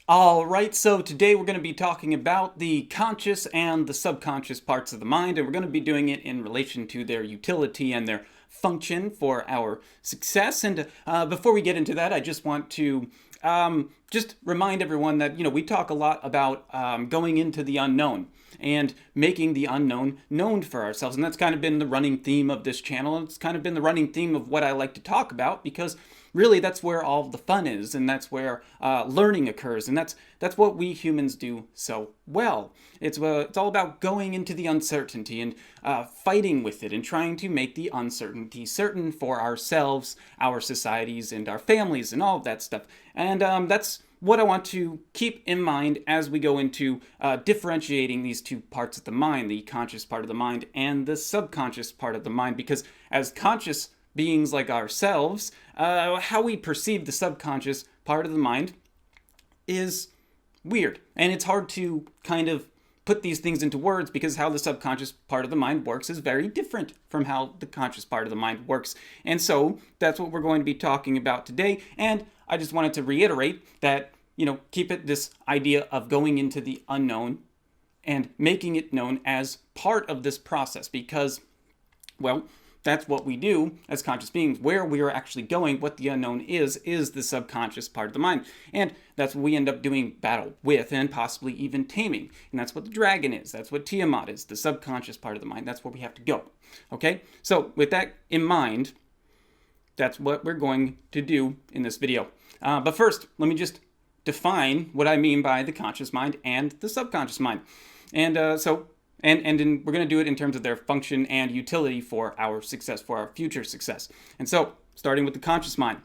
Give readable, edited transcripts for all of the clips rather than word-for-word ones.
All right, so today we're going to be talking about the conscious and the subconscious parts of the mind, and we're going to be doing it in relation to their utility and their function for our success. And before we get into that, I just want to just remind everyone that, we talk a lot about going into the unknown and making the unknown known for ourselves. And that's kind of been the running theme of this channel. It's kind of been the running theme of what I like to talk about because really that's where all of the fun is, and that's where learning occurs, and that's what we humans do so well. It's all about going into the uncertainty and fighting with it and trying to make the uncertainty certain for ourselves, our societies, and our families, and all of that stuff. And that's what I want to keep in mind as we go into differentiating these two parts of the mind, the conscious part of the mind and the subconscious part of the mind, because as conscious beings like ourselves, how we perceive the subconscious part of the mind is weird. And it's hard to kind of put these things into words because how the subconscious part of the mind works is very different from how the conscious part of the mind works. And so that's what we're going to be talking about today. And I just wanted to reiterate that, keep it this idea of going into the unknown and making it known as part of this process because, well, that's what we do as conscious beings. Where we are actually going, what the unknown is the subconscious part of the mind. And that's what we end up doing battle with and possibly even taming. And that's what the dragon is. That's what Tiamat is, the subconscious part of the mind. That's where we have to go. Okay? So with that in mind, that's what we're going to do in this video. But first, let me just define what I mean by the conscious mind and the subconscious mind. And we're going to do it in terms of their function and utility for our success, for our future success. And so, starting with the conscious mind.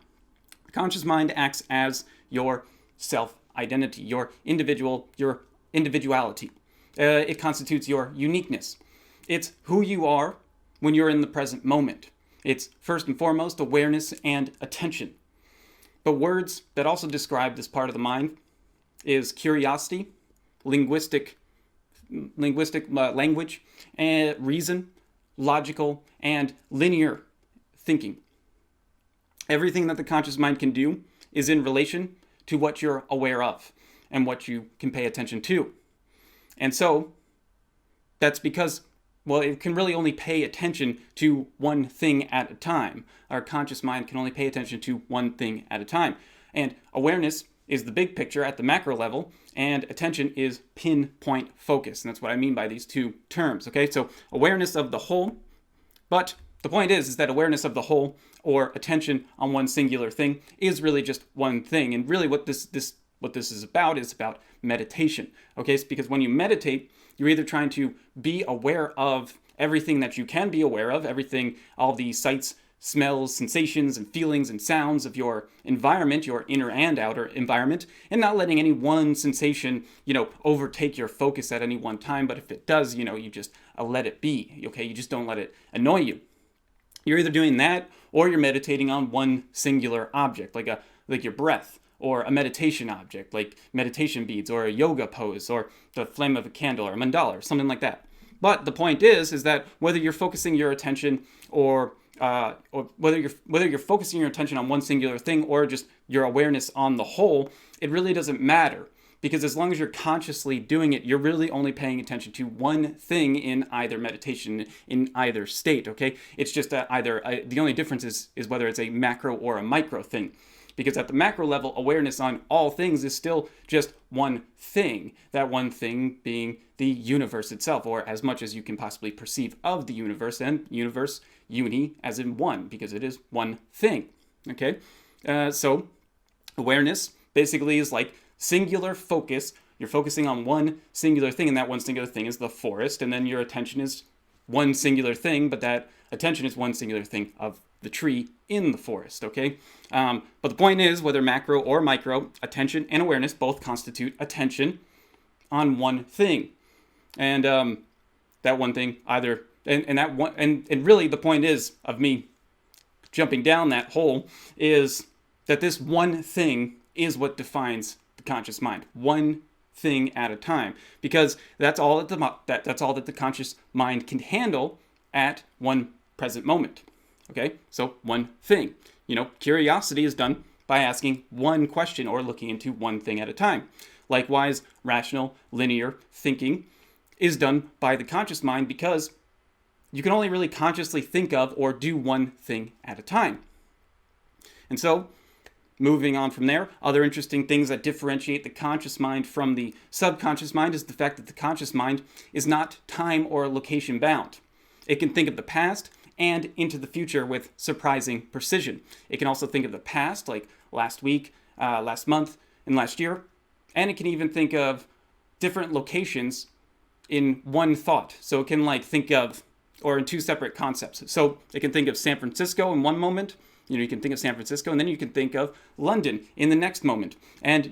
The conscious mind acts as your self-identity, your individuality. It constitutes your uniqueness. It's who you are when you're in the present moment. It's first and foremost awareness and attention. But words that also describe this part of the mind is curiosity, linguistic language, and reason, logical, and linear thinking. Everything that the conscious mind can do is in relation to what you're aware of and what you can pay attention to. And so that's because, well, it can really only pay attention to one thing at a time. Our conscious mind can only pay attention to one thing at a time. And awareness is the big picture at the macro level, and attention is pinpoint focus. And that's what I mean by these two terms, okay? So awareness of the whole, but the point is that awareness of the whole or attention on one singular thing is really just one thing. And really what this is about meditation, okay? It's because when you meditate, you're either trying to be aware of everything that you can be aware of, everything, all the sights, smells, sensations, and feelings and sounds of your environment, your inner and outer environment, and not letting any one sensation, overtake your focus at any one time. But if it does, you just let it be, okay? You just don't let it annoy you. You're either doing that or you're meditating on one singular object, like your breath, or a meditation object, like meditation beads, or a yoga pose, or the flame of a candle, or a mandala, or something like that. But the point is that whether you're focusing your attention or whether you're focusing your attention on one singular thing or just your awareness on the whole, it really doesn't matter. Because as long as you're consciously doing it, you're really only paying attention to one thing in either meditation, in either state, okay? It's just the only difference is whether it's a macro or a micro thing. Because at the macro level, awareness on all things is still just one thing. That one thing being the universe itself, or as much as you can possibly perceive of the universe, and universe, uni, as in one, because it is one thing, okay? So awareness basically is like singular focus. You're focusing on one singular thing, and that one singular thing is the forest, and then your attention is one singular thing, but that attention is one singular thing of the tree in the forest, okay? But the point is, whether macro or micro, attention and awareness both constitute attention on one thing. And that one thing either, and really the point is of me jumping down that hole is that this one thing is what defines the conscious mind. One thing at a time, because that's all that the conscious mind can handle at one present moment. Okay, so one thing. Curiosity is done by asking one question or looking into one thing at a time. Likewise, rational, linear thinking is done by the conscious mind because you can only really consciously think of or do one thing at a time. And so, moving on from there, other interesting things that differentiate the conscious mind from the subconscious mind is the fact that the conscious mind is not time or location bound. It can think of the past and into the future with surprising precision. It can also think of the past, like last week, last month, and last year. And it can even think of different locations in one thought. So it can think of, or in two separate concepts. So it can think of San Francisco in one moment. You can think of San Francisco, and then you can think of London in the next moment. And,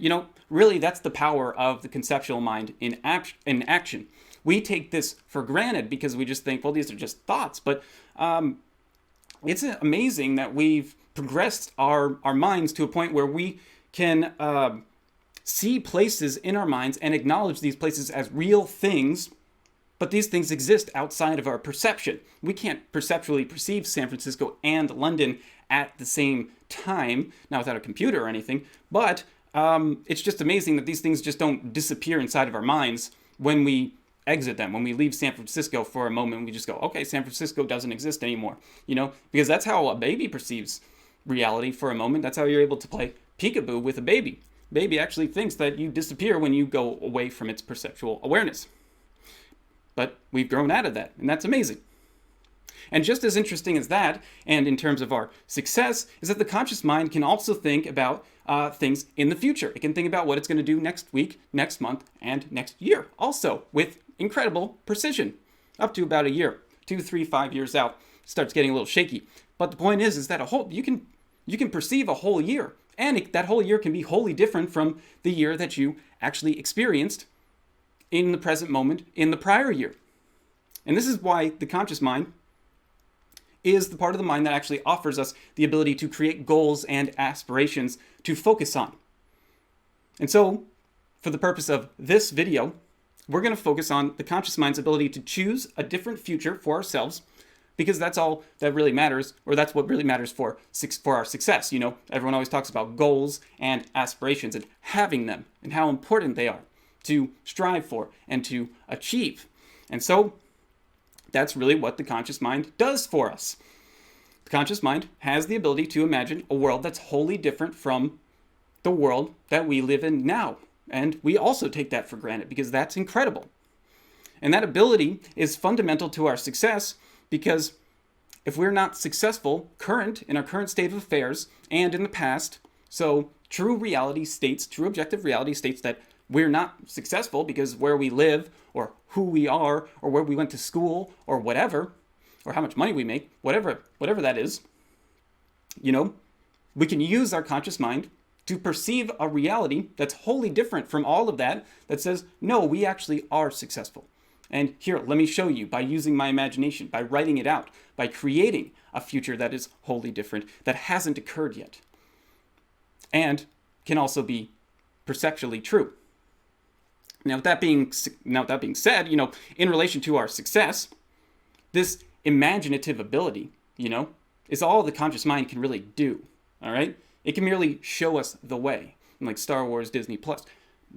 really that's the power of the conceptual mind in action. We take this for granted because we just think, well, these are just thoughts. But it's amazing that we've progressed our minds to a point where we can see places in our minds and acknowledge these places as real things, but these things exist outside of our perception. We can't perceptually perceive San Francisco and London at the same time, not without a computer or anything, but it's just amazing that these things just don't disappear inside of our minds when we exit them. When we leave San Francisco for a moment, we just go, okay, San Francisco doesn't exist anymore, because that's how a baby perceives reality for a moment. That's how you're able to play peekaboo with a baby. Baby actually thinks that you disappear when you go away from its perceptual awareness. But we've grown out of that, and that's amazing. And just as interesting as that, and in terms of our success, is that the conscious mind can also think about things in the future. It can think about what it's going to do next week, next month, and next year, also with incredible precision, up to about a year, 2, 3, 5 years out. It starts getting a little shaky. But the point is that you can perceive a whole year, and that whole year can be wholly different from the year that you actually experienced in the present moment in the prior year. And this is why the conscious mind is the part of the mind that actually offers us the ability to create goals and aspirations to focus on. And so, for the purpose of this video, we're going to focus on the conscious mind's ability to choose a different future for ourselves, because that's all that really matters, or that's what really matters for our success. Everyone always talks about goals and aspirations and having them and how important they are to strive for and to achieve. And so that's really what the conscious mind does for us. The conscious mind has the ability to imagine a world that's wholly different from the world that we live in now. And we also take that for granted because that's incredible. And that ability is fundamental to our success, because if we're not successful in our current state of affairs and in the past, so true objective reality states that we're not successful because where we live or who we are or where we went to school or whatever, or how much money we make, whatever that is, we can use our conscious mind to perceive a reality that's wholly different from all of that says, no, we actually are successful. And here, let me show you by using my imagination, by writing it out, by creating a future that is wholly different, that hasn't occurred yet, and can also be perceptually true. Now, with that being said, in relation to our success, this imaginative ability, is all the conscious mind can really do, all right? It can merely show us the way, like Star Wars, Disney Plus,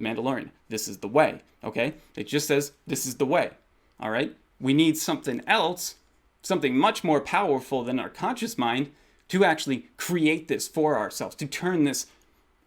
Mandalorian, this is the way, okay? It just says, this is the way, all right? We need something else, something much more powerful than our conscious mind to actually create this for ourselves, to turn this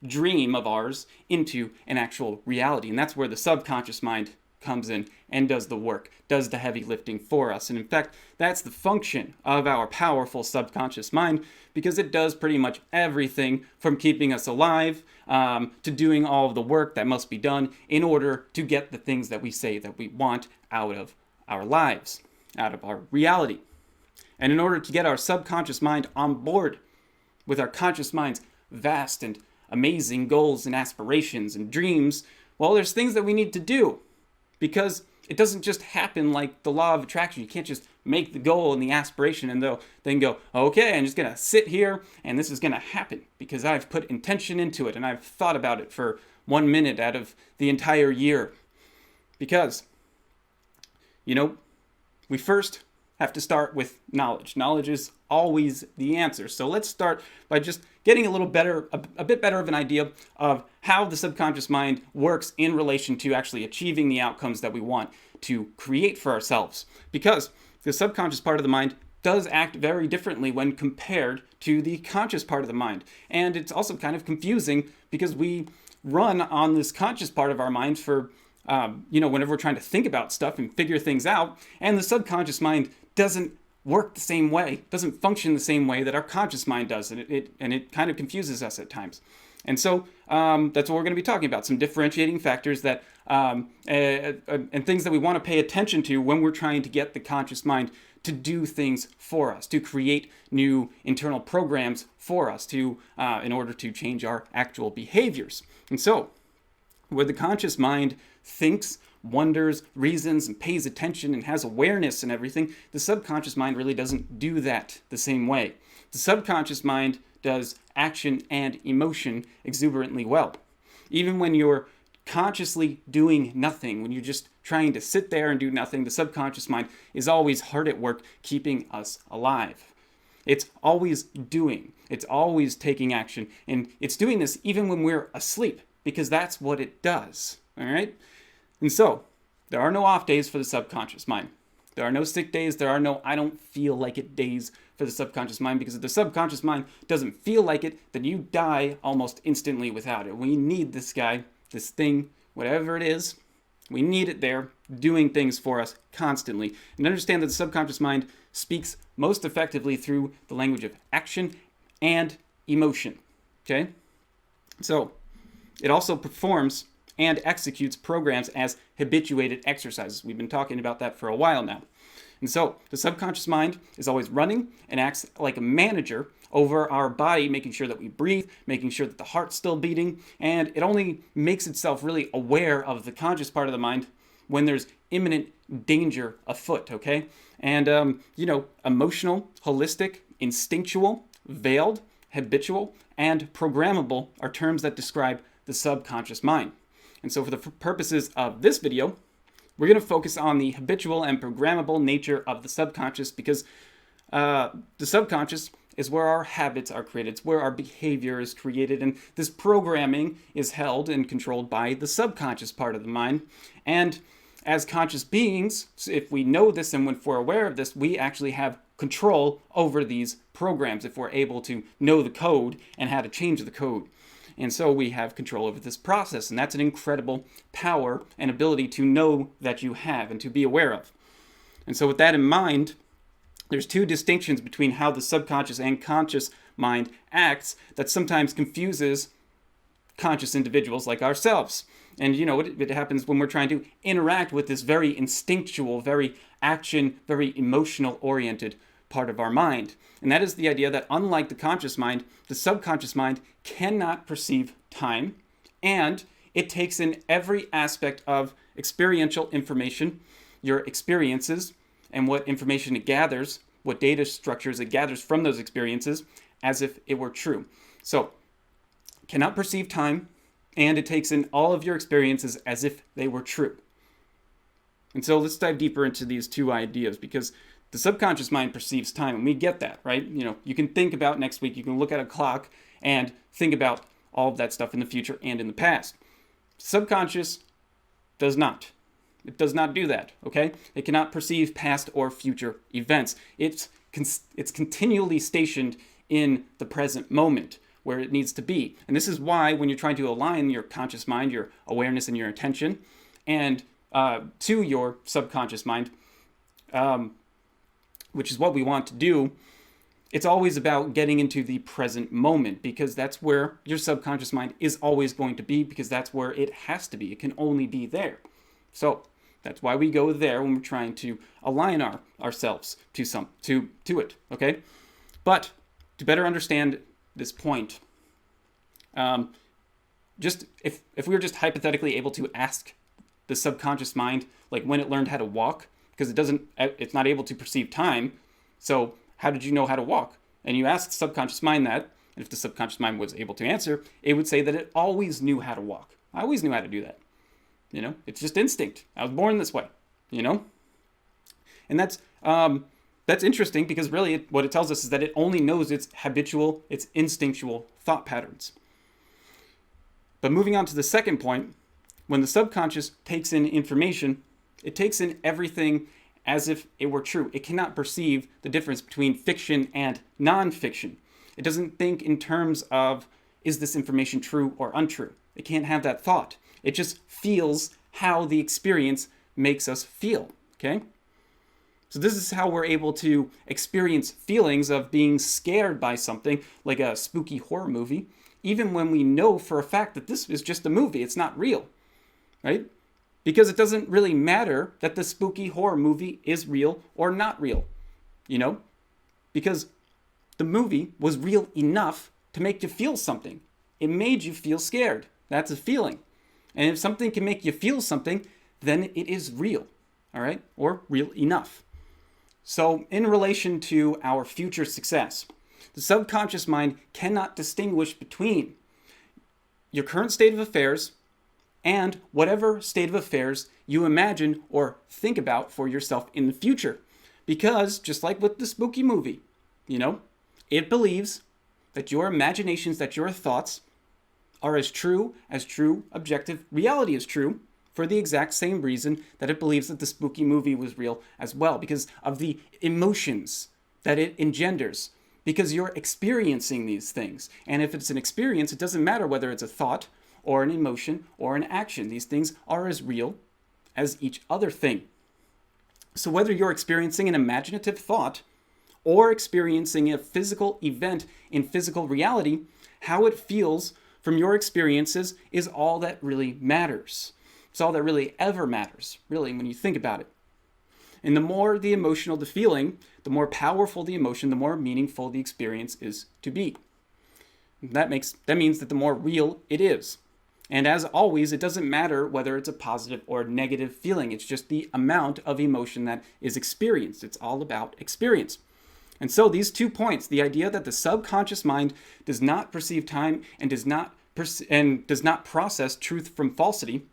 dream of ours into an actual reality. And that's where the subconscious mind comes in and does the work, does the heavy lifting for us. And in fact, that's the function of our powerful subconscious mind, because it does pretty much everything from keeping us alive to doing all of the work that must be done in order to get the things that we say that we want out of our lives, out of our reality. And in order to get our subconscious mind on board with our conscious mind's vast and amazing goals and aspirations and dreams, well, there's things that we need to do, because it doesn't just happen like the law of attraction. You can't just make the goal and the aspiration and then go, okay, I'm just going to sit here and this is going to happen because I've put intention into it and I've thought about it for 1 minute out of the entire year. Because, we first have to start with knowledge. Knowledge is always the answer. So let's start by just getting a bit better of an idea of how the subconscious mind works in relation to actually achieving the outcomes that we want to create for ourselves. Because the subconscious part of the mind does act very differently when compared to the conscious part of the mind. And it's also kind of confusing because we run on this conscious part of our mind for, whenever we're trying to think about stuff and figure things out, and the subconscious mind doesn't work the same way, doesn't function the same way that our conscious mind does, and it kind of confuses us at times. And so that's what we're going to be talking about, some differentiating factors that and things that we want to pay attention to when we're trying to get the conscious mind to do things for us, to create new internal programs for us in order to change our actual behaviors. And so, where the conscious mind thinks, wonders, reasons, and pays attention and has awareness and everything, the subconscious mind really doesn't do that the same way. The subconscious mind does action and emotion exuberantly well. Even when you're consciously doing nothing, when you're just trying to sit there and do nothing, the subconscious mind is always hard at work keeping us alive. It's always doing, it's always taking action, and it's doing this even when we're asleep, because that's what it does, all right? And so, there are no off days for the subconscious mind. There are no sick days, there are no I don't feel like it days for the subconscious mind, because if the subconscious mind doesn't feel like it, then you die almost instantly without it. We need this guy, this thing, whatever it is, we need it there doing things for us constantly. And understand that the subconscious mind speaks most effectively through the language of action and emotion. Okay? So, it also performs and executes programs as habituated exercises. We've been talking about that for a while now. And so, the subconscious mind is always running and acts like a manager over our body, making sure that we breathe, making sure that the heart's still beating, and it only makes itself really aware of the conscious part of the mind when there's imminent danger afoot, okay? And, emotional, holistic, instinctual, veiled, habitual, and programmable are terms that describe the subconscious mind. And so for the purposes of this video, we're going to focus on the habitual and programmable nature of the subconscious, because the subconscious is where our habits are created. It's where our behavior is created. And this programming is held and controlled by the subconscious part of the mind. And as conscious beings, if we know this and if we're aware of this, we actually have control over these programs if we're able to know the code and how to change the code. And so we have control over this process. And that's an incredible power and ability to know that you have and to be aware of. And so with that in mind, there's two distinctions between how the subconscious and conscious mind acts that sometimes confuses conscious individuals like ourselves. And it happens when we're trying to interact with this very instinctual, very action, very emotional oriented part of our mind. And that is the idea that unlike the conscious mind, the subconscious mind cannot perceive time, and it takes in every aspect of experiential information, your experiences, and what information it gathers, what data structures it gathers from those experiences, as if it were true. So, cannot perceive time, and it takes in all of your experiences as if they were true. And so let's dive deeper into these two ideas, because the subconscious mind perceives time, and we get that, right? You can think about next week, you can look at a clock and think about all of that stuff in the future and in the past. Subconscious does not. It does not do that, okay? It cannot perceive past or future events. It's continually stationed in the present moment where it needs to be. And this is why when you're trying to align your conscious mind, your awareness and your attention, and to your subconscious mind, which is what we want to do, it's always about getting into the present moment, because that's where your subconscious mind is always going to be, because that's where it has to be. It can only be there. So that's why we go there when we're trying to align ourselves to it, okay? But to better understand this point, just if we were just hypothetically able to ask the subconscious mind, like when it learned how to walk, because it's not able to perceive time, so how did you know how to walk? And you ask the subconscious mind that, and if the subconscious mind was able to answer, it would say that it always knew how to walk. I always knew how to do that. It's just instinct. I was born this way, And that's that's interesting because really what it tells us is that it only knows its habitual, its instinctual thought patterns. But moving on to the second point, when the subconscious takes in information, it takes in everything as if it were true. It cannot perceive the difference between fiction and non-fiction. It doesn't think in terms of, is this information true or untrue? It can't have that thought. It just feels how the experience makes us feel, okay? So this is how we're able to experience feelings of being scared by something like a spooky horror movie, even when we know for a fact that this is just a movie, it's not real, right? Because it doesn't really matter that the spooky horror movie is real or not real, because the movie was real enough to make you feel something. It made you feel scared. That's a feeling. And if something can make you feel something, then it is real, all right? Or real enough. So in relation to our future success, the subconscious mind cannot distinguish between your current state of affairs and whatever state of affairs you imagine or think about for yourself in the future. Because just like with the spooky movie, it believes that your imaginations, that your thoughts are as true objective reality is true, for the exact same reason that it believes that the spooky movie was real as well, because of the emotions that it engenders, because you're experiencing these things. And if it's an experience, it doesn't matter whether it's a thought or an emotion or an action. These things are as real as each other thing. So whether you're experiencing an imaginative thought or experiencing a physical event in physical reality, how it feels from your experiences is all that really matters. It's all that really ever matters, really, when you think about it. And the more the emotional the feeling, the more powerful the emotion, the more meaningful the experience is to be. That means that the more real it is. And as always, it doesn't matter whether it's a positive or negative feeling. It's just the amount of emotion that is experienced. It's all about experience. And so these 2 points, the idea that the subconscious mind does not perceive time and does not process truth from falsity,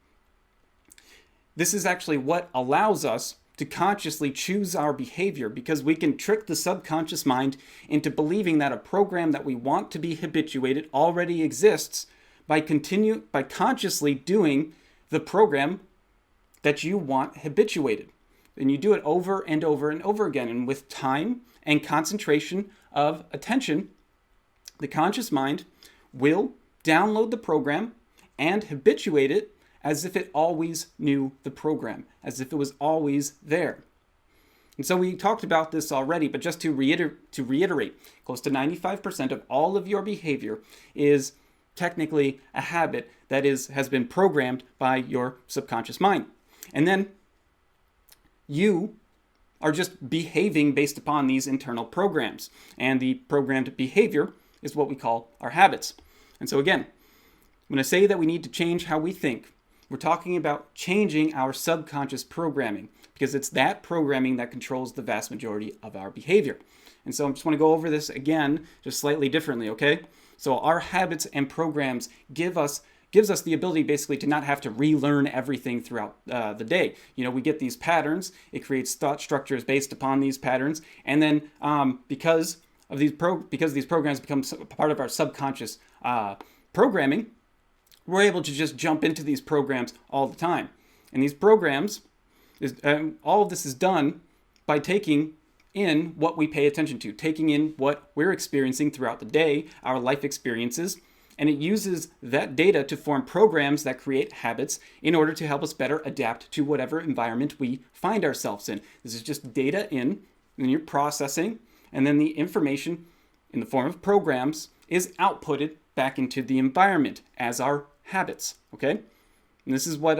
this is actually what allows us to consciously choose our behavior, because we can trick the subconscious mind into believing that a program that we want to be habituated already exists by consciously doing the program that you want habituated. And you do it over and over and over again. And with time and concentration of attention, the conscious mind will download the program and habituate it as if it always knew the program, as if it was always there. And so we talked about this already, but just to reiterate, close to 95% of all of your behavior is technically a habit that has been programmed by your subconscious mind. And then you are just behaving based upon these internal programs. And the programmed behavior is what we call our habits. And so again, when I say that we need to change how we think, we're talking about changing our subconscious programming, because it's that programming that controls the vast majority of our behavior. And so I just want to go over this again, just slightly differently, okay? So our habits and programs gives us the ability basically to not have to relearn everything throughout the day. We get these patterns, it creates thought structures based upon these patterns, and then because these programs become part of our subconscious programming, we're able to just jump into these programs all the time. And these programs, all of this is done by taking in what we pay attention to, taking in what we're experiencing throughout the day, our life experiences, and it uses that data to form programs that create habits in order to help us better adapt to whatever environment we find ourselves in. This is just data in, and you're processing, and then the information in the form of programs is outputted back into the environment as our habits, okay? And this is what,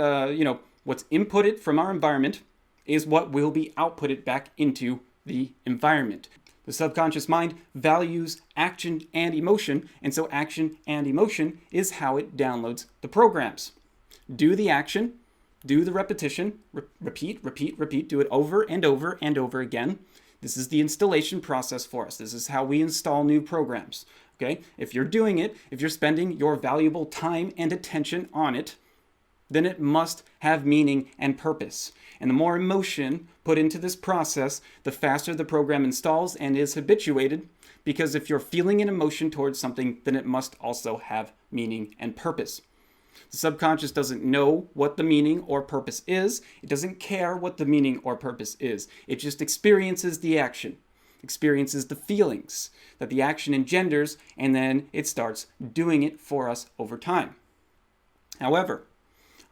what's inputted from our environment is what will be outputted back into the environment. The subconscious mind values action and emotion, and so action and emotion is how it downloads the programs. Do the action, do the repetition, repeat, do it over and over and over again. This is the installation process for us. This is how we install new programs. Okay? If you're doing it, if you're spending your valuable time and attention on it, then it must have meaning and purpose. And the more emotion put into this process, the faster the program installs and is habituated, because if you're feeling an emotion towards something, then it must also have meaning and purpose. The subconscious doesn't know what the meaning or purpose is. It doesn't care what the meaning or purpose is. It just experiences the action, experiences the feelings that the action engenders, and then it starts doing it for us over time. However,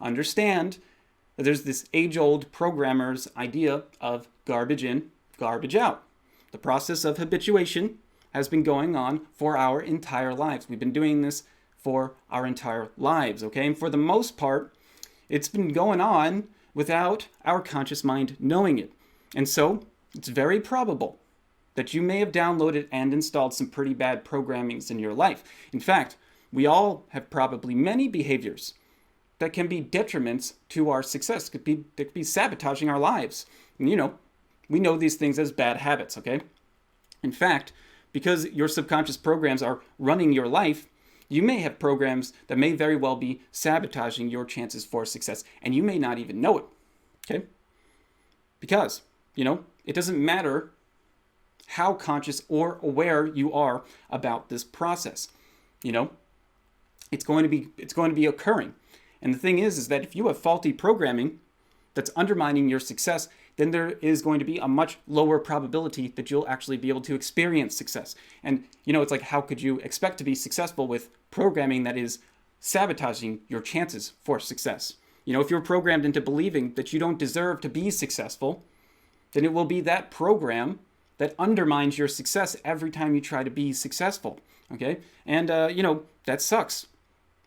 understand that there's this age-old programmer's idea of garbage in, garbage out. The process of habituation has been going on for our entire lives. We've been doing this for our entire lives, okay? And for the most part, it's been going on without our conscious mind knowing it. And so, it's very probable that you may have downloaded and installed some pretty bad programmings in your life. In fact, we all have probably many behaviors that can be detriments to our success, that could be sabotaging our lives. And, we know these things as bad habits, okay? In fact, because your subconscious programs are running your life, you may have programs that may very well be sabotaging your chances for success, and you may not even know it, okay? Because, it doesn't matter how conscious or aware you are about this process. It's going to be occurring. And the thing is that if you have faulty programming that's undermining your success, then there is going to be a much lower probability that you'll actually be able to experience success. And, it's like, how could you expect to be successful with programming that is sabotaging your chances for success? If you're programmed into believing that you don't deserve to be successful, then it will be that program that undermines your success every time you try to be successful, okay? And, that sucks.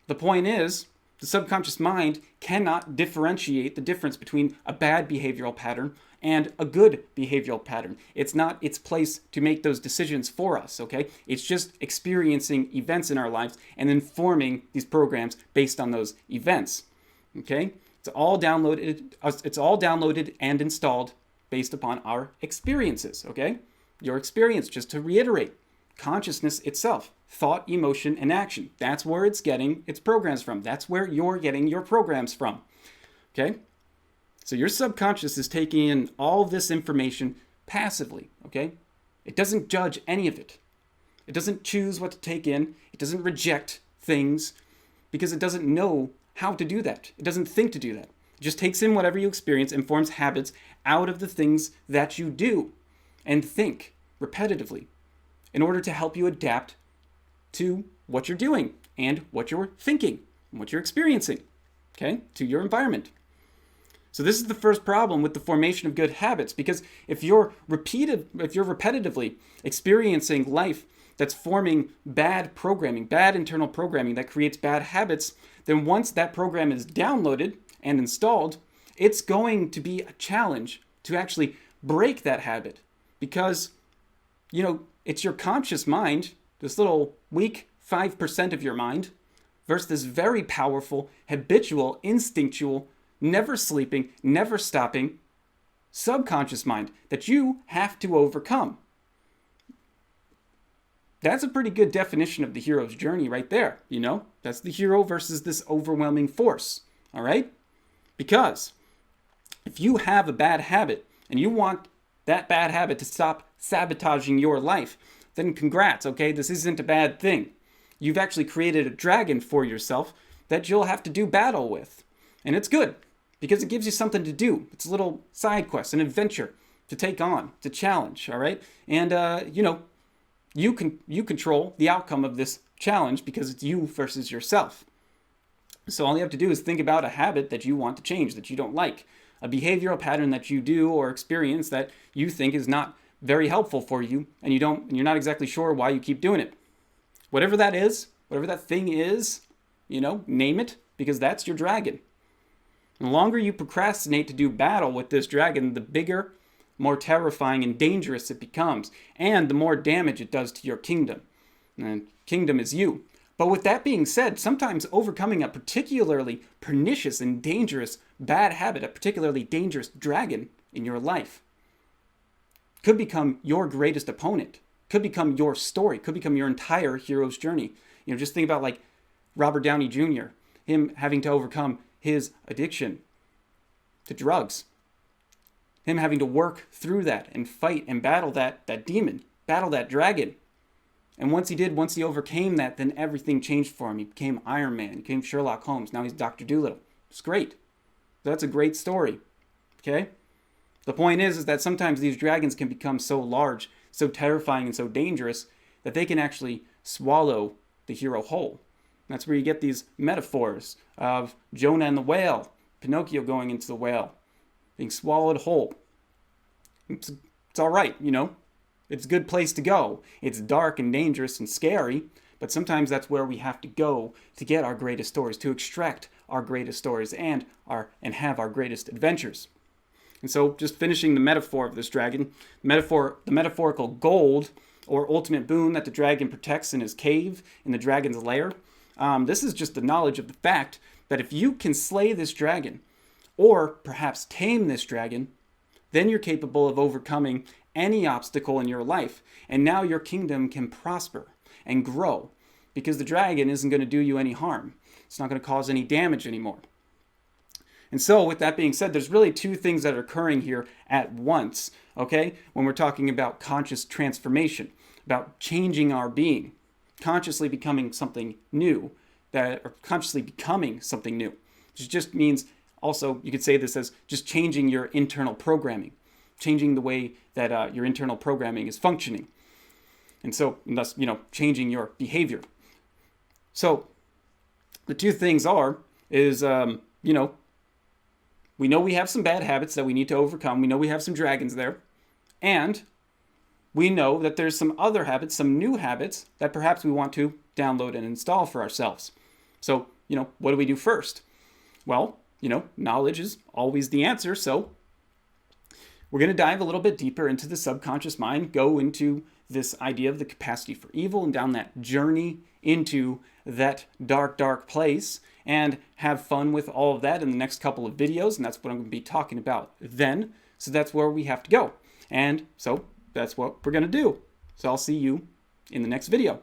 The point is, the subconscious mind cannot differentiate the difference between a bad behavioral pattern and a good behavioral pattern. It's not its place to make those decisions for us, okay? It's just experiencing events in our lives and then forming these programs based on those events, okay? It's all downloaded and installed based upon our experiences, okay? Your experience, just to reiterate, consciousness itself, thought, emotion, and action. That's where it's getting its programs from. That's where you're getting your programs from. Okay? So your subconscious is taking in all this information passively. Okay? It doesn't judge any of it. It doesn't choose what to take in. It doesn't reject things because it doesn't know how to do that. It doesn't think to do that. It just takes in whatever you experience and forms habits out of the things that you do and think repetitively in order to help you adapt to what you're doing and what you're thinking and what you're experiencing, okay, to your environment. So this is the first problem with the formation of good habits, because if you're repetitively experiencing life that's forming bad programming, bad internal programming that creates bad habits, then once that program is downloaded and installed, it's going to be a challenge to actually break that habit, because it's your conscious mind, this little weak 5% of your mind, versus this very powerful, habitual, instinctual, never sleeping, never stopping subconscious mind that you have to overcome. That's a pretty good definition of the hero's journey right there, That's the hero versus this overwhelming force, all right? Because if you have a bad habit and you want that bad habit to stop sabotaging your life, then congrats, okay? This isn't a bad thing. You've actually created a dragon for yourself that you'll have to do battle with. And it's good, because it gives you something to do. It's a little side quest, an adventure to take on, to challenge, all right? And, you control the outcome of this challenge because it's you versus yourself. So all you have to do is think about a habit that you want to change, that you don't like, a behavioral pattern that you do or experience that you think is not very helpful for you, and you're not exactly sure why you keep doing it. Whatever that is, whatever that thing is, name it, because that's your dragon. The longer you procrastinate to do battle with this dragon, the bigger, more terrifying and dangerous it becomes, and the more damage it does to your kingdom. And kingdom is you. But with that being said, sometimes overcoming a particularly pernicious and dangerous bad habit, a particularly dangerous dragon in your life, could become your greatest opponent, could become your story, could become your entire hero's journey. Just think about like Robert Downey Jr., him having to overcome his addiction to drugs. Him having to work through that and fight and battle that demon, battle that dragon. And once he overcame that, then everything changed for him. He became Iron Man, he became Sherlock Holmes. Now he's Dr. Dolittle. It's great. That's a great story. Okay? The point is that sometimes these dragons can become so large, so terrifying, and so dangerous that they can actually swallow the hero whole. That's where you get these metaphors of Jonah and the whale, Pinocchio going into the whale, being swallowed whole. It's all right, you know. It's a good place to go. It's dark and dangerous and scary, but sometimes that's where we have to go to get our greatest stories, to extract our greatest stories and have our greatest adventures. And so, just finishing the metaphor of this dragon, the metaphorical gold or ultimate boon that the dragon protects in his cave, in the dragon's lair. This is just the knowledge of the fact that if you can slay this dragon, or perhaps tame this dragon, then you're capable of overcoming any obstacle in your life. And now your kingdom can prosper and grow because the dragon isn't going to do you any harm. It's not going to cause any damage anymore. And so, with that being said, there's really two things that are occurring here at once, okay? When we're talking about conscious transformation, about changing our being, consciously becoming something new, which just means also, you could say this as just changing your internal programming, changing the way that your internal programming is functioning. And so, thus, changing your behavior. So, the two things is, we know we have some bad habits that we need to overcome. We know we have some dragons there. And we know that there's some other habits, some new habits that perhaps we want to download and install for ourselves. So, what do we do first? Well, knowledge is always the answer. So we're going to dive a little bit deeper into the subconscious mind, go into this idea of the capacity for evil and down that journey into that dark, dark place, and have fun with all of that in the next couple of videos. And that's what I'm going to be talking about then. So that's where we have to go. And so that's what we're going to do. So I'll see you in the next video.